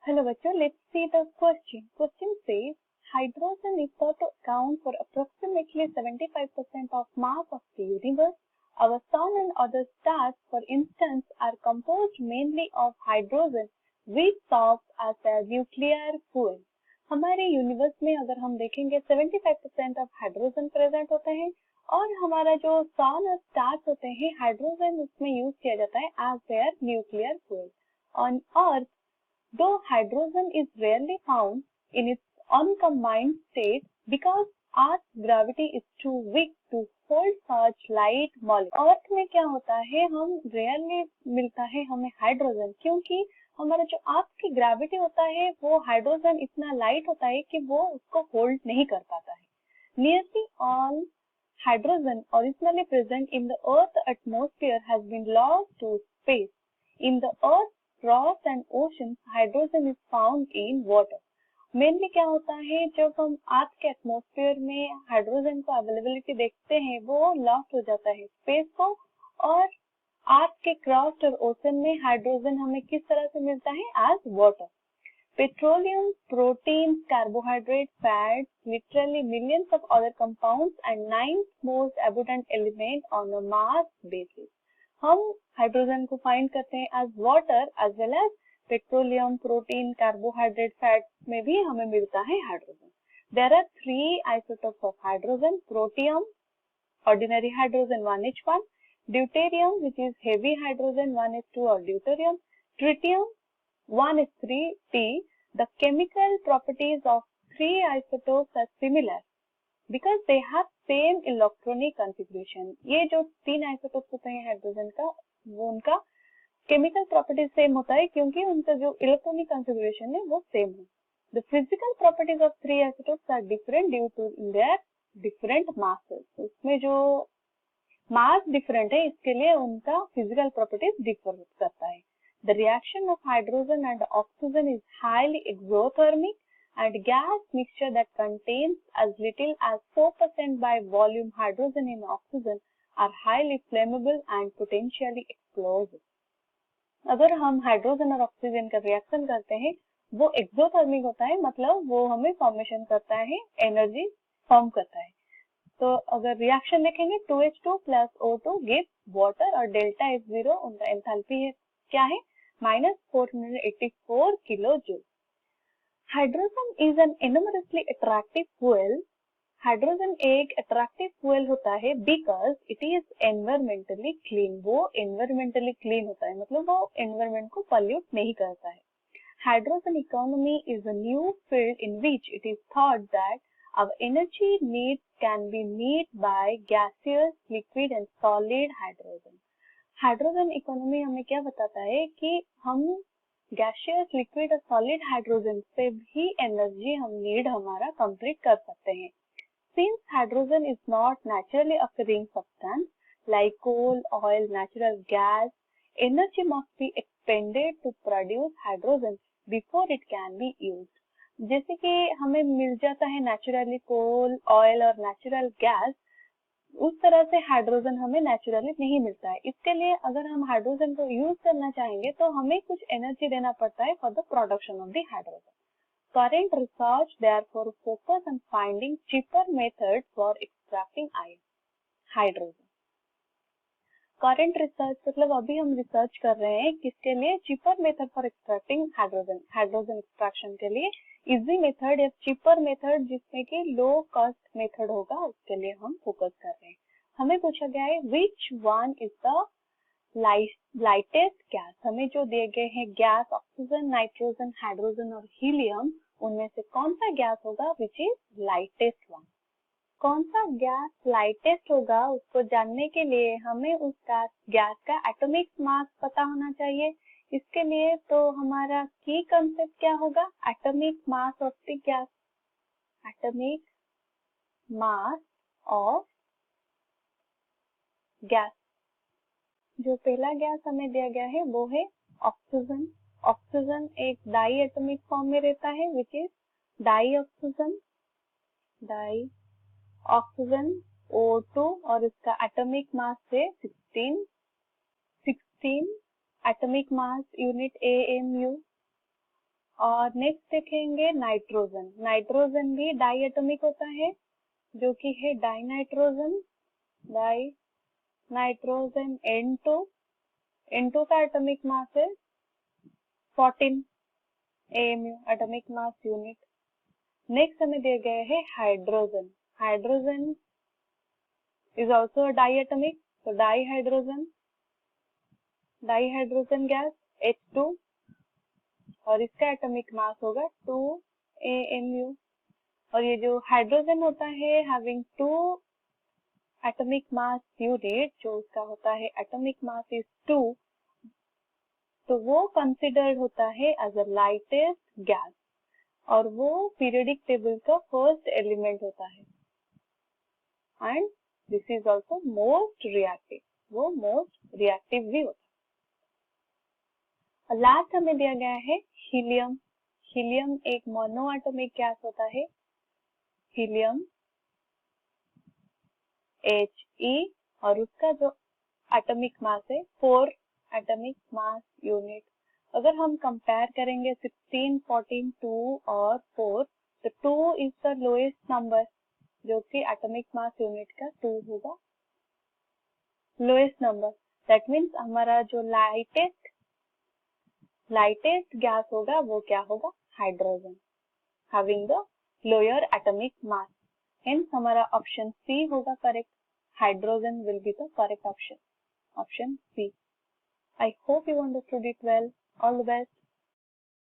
Hello bachcho, let's see the question. Question says hydrogen is thought to account for approximately 75% of mass of the universe. Our sun and other stars, for instance, are composed mainly of hydrogen, which serves as a nuclear fuel. हमारे universe में अगर हम देखेंगे 75% of hydrogen present होते हैं और हमारा जो सन और स्टार्स होते हैं हाइड्रोजन उसमें यूज किया जाता है as their nuclear fuel. On earth, though hydrogen is rarely found in its uncombined state because Earth's gravity is too weak to hold such light molecules. अर्थ में क्या होता है, हम रेयरली मिलता है हमें हाइड्रोजन क्योंकि हमारा जो अर्थ की ग्रेविटी होता है वो हाइड्रोजन इतना लाइट होता है कि वो उसको होल्ड नहीं कर पाता है. Nearly all hydrogen originally present in the Earth's atmosphere has been lost to space. In the Earth's rocks and oceans, hydrogen is found in water. Mainly क्या होता है, जब हम अर्थ के एटमॉस्फेयर में हाइड्रोजन को अवेलेबिलिटी देखते हैं वो लॉस्ट हो जाता है स्पेस को, और अर्थ के क्रस्ट और ओशन में हाइड्रोजन हमें किस तरह से मिलता है as water. Petroleum, proteins, carbohydrates, fats, literally millions of other compounds and ninth most abundant element on a mass basis. हम हाइड्रोजन को फाइंड करते हैं as water as well as petroleum, protein, carbohydrate, fats में भी हमें मिलता है hydrogen. There are 3 isotopes of hydrogen: protium, ordinary hydrogen 1h1, deuterium which is heavy hydrogen 1h2 or deuterium, tritium 1h3t. The chemical properties of 3 isotopes are similar because they have same electronic configuration. ये जो 3 isotopes होते हैं hydrogen का वो उनका chemical properties same होता है क्योंकि उनका जो इलेक्ट्रॉनिक कॉन्फ़िगरेशन है वो सेम है. The physical properties of 3 isotopes are different due to their different masses. उसमें जो मास डिफरेंट है इसके लिए उनका फिजिकल प्रॉपर्टीज डिफर करता है. The reaction of hydrogen and oxygen is highly exothermic, and gas mixture that contains as little as 4% by volume hydrogen and oxygen are highly flammable and potentially explosive. अगर हम hydrogen और oxygen का reaction करते हैं वो exothermic होता है, मतलब वो हमें फॉर्मेशन करता है, एनर्जी फॉर्म करता है. तो अगर रिएक्शन देखेंगे 2H2 plus O2 gives water और डेल्टा H0 उनका एंथैल्पी है क्या है -484 kilo joule. Hydrogen is an enormously attractive fuel. Hydrogen एक अट्रैक्टिव फ्यूल होता है because it is environmentally clean. वो एनवायरमेंटली क्लीन होता है, मतलब वो एनवायरमेंट को पॉल्यूट नहीं करता है. Hydrogen economy is a new field in which it is thought that our energy needs can be met by gaseous, liquid and solid hydrogen. Hydrogen economy हमें क्या बताता है कि हम गैसियस, लिक्विड और सॉलिड हाइड्रोजन से भी एनर्जी हम नीड हमारा कंप्लीट कर सकते हैं. Since hydrogen is not naturally occurring substance like coal, oil, natural gas, energy must be expended to produce hydrogen before it can be used. जैसे कि हमें मिल जाता है नेचुरली कोल, ऑयल और नेचुरल गैस, उस तरह से हाइड्रोजन हमें नेचुरली नहीं मिलता है. इसके लिए अगर हम हाइड्रोजन को यूज करना चाहेंगे तो हमें कुछ एनर्जी देना पड़ता है for the production of the hydrogen. Current research therefore focus on finding cheaper methods for extracting hydrogen. Current research मतलब अभी हम रिसर्च कर रहे हैं किसके लिए, cheaper method for extracting hydrogen. Hydrogen extraction के लिए इजी मेथड या चीपर मेथड जिसमें कि लो कॉस्ट मेथड होगा उसके लिए हम फोकस कर रहे हैं. हमें पूछा गया है which one is the lightest gas. हमें जो दिए गए हैं गैस ऑक्सीजन, नाइट्रोजन, हाइड्रोजन और हीलियम, उनमें से कौन सा गैस होगा विच इज लाइटेस्ट वन. कौन सा गैस लाइटेस्ट होगा उसको जानने के लिए हमें उस गैस का एटॉमिक मास पता होना चाहिए. इसके लिए तो हमारा की कंसेप्ट क्या होगा, atomic mass of the gas. Atomic mass of gas. जो पहला गैस हमें दिया गया है वो है ऑक्सीजन. ऑक्सीजन एक डाई एटॉमिक फॉर्म में रहता है which is dioxygen. Dioxygen O2 और इसका एटॉमिक मास है 16 एटॉमिक मास यूनिट AMU. और नेक्स्ट देखेंगे नाइट्रोजन। नाइट्रोजन भी डाई एटॉमिक होता है, जो कि है डाई नाइट्रोजन N2। N2 का एटॉमिक मास है 14 AMU atomic mass unit. Next हमें दिया गया है हाइड्रोजन। हाइड्रोजन इज ऑल्सो डाई एटॉमिक, तो डाईहाइड्रोजन गैस H2 और इसका एटॉमिक मास होगा 2 AMU। और ये जो हाइड्रोजन होता है हैविंग 2 एटॉमिक मास यूनिट, जो उसका होता है एटॉमिक मास इज 2, तो वो कंसिडर्ड होता है एज अ लाइटेस्ट गैस और वो पीरियोडिक टेबल का फर्स्ट एलिमेंट होता है। And this is also most reactive, वो मोस्ट रिएक्टिव भी होता है। लास्ट हमें दिया गया है हीलियम। हीलियम एक मोनो एटॉमिक गैस होता है, हीलियम He, और उसका जो एटॉमिक मास है 4 एटॉमिक मास यूनिट। अगर हम कंपेयर करेंगे 16, 14, 2 और 4, तो 2 इज द लोएस्ट नंबर, जो कि एटॉमिक मास यूनिट का 2 होगा, लोएस्ट नंबर। दैट मीन्स हमारा जो लाइटेस्ट गैस होगा वो क्या होगा, hydrogen, having the lower atomic mass. Hence हमारा ऑप्शन सी होगा correct, hydrogen will be the correct option, option C. I hope you understood it well. All the best.